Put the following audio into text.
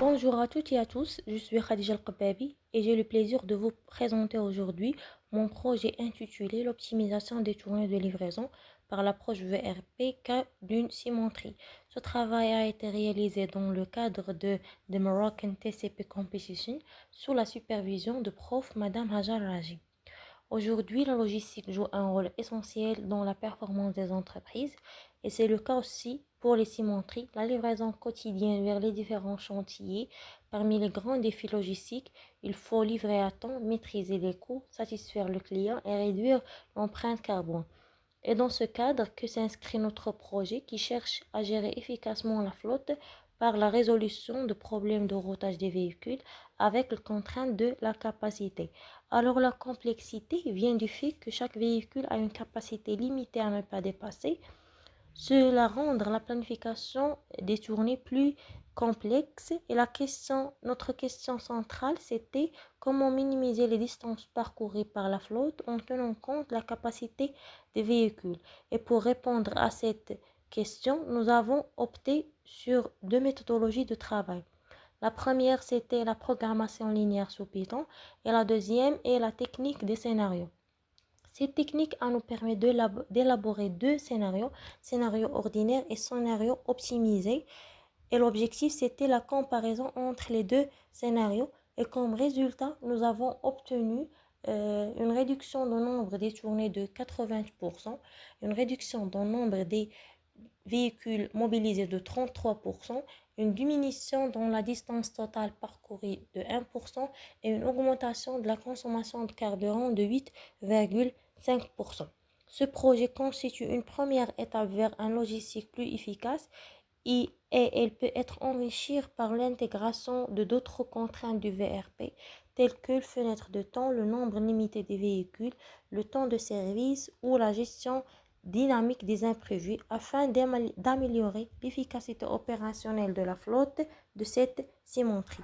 Bonjour à toutes et à tous, je suis Khadija Al-Qababi et j'ai le plaisir de vous présenter aujourd'hui mon projet intitulé l'optimisation des tournées de livraison par l'approche VRP cas d'une cimenterie. Ce travail a été réalisé dans le cadre de The Moroccan TCP Competition sous la supervision de prof Madame Hajar Raji. Aujourd'hui, la logistique joue un rôle essentiel dans la performance des entreprises et c'est le cas aussi pour les cimenteries. La livraison quotidienne vers les différents chantiers. Parmi les grands défis logistiques, il faut livrer à temps, maîtriser les coûts, satisfaire le client et réduire l'empreinte carbone. Et dans ce cadre que s'inscrit notre projet qui cherche à gérer efficacement la flotte par la résolution de problèmes de routage des véhicules avec la contrainte de la capacité. Alors la complexité vient du fait que chaque véhicule a une capacité limitée à ne pas dépasser. Cela rend la planification des tournées plus complexe et notre question centrale, c'était comment minimiser les distances parcourues par la flotte en tenant compte de la capacité des véhicules. Et pour répondre à cette question, nous avons opté sur deux méthodologies de travail. La première, c'était la programmation linéaire sous Python et la deuxième est la technique des scénarios. Cette technique nous permet d'élaborer deux scénarios, scénario ordinaire et scénario optimisé. Et l'objectif, c'était la comparaison entre les deux scénarios. Et comme résultat, nous avons obtenu une réduction du nombre des tournées de 80%, une réduction du nombre des véhicules mobilisés de 33%, une diminution dans la distance totale parcourue de 1% et une augmentation de la consommation de carburant de 8,5%. Ce projet constitue une première étape vers un logistique plus efficace et elle peut être enrichie par l'intégration de d'autres contraintes du VRP telles que la fenêtre de temps, le nombre limité des véhicules, le temps de service ou la gestion dynamique des imprévus afin d'améliorer l'efficacité opérationnelle de la flotte de cette cimenterie.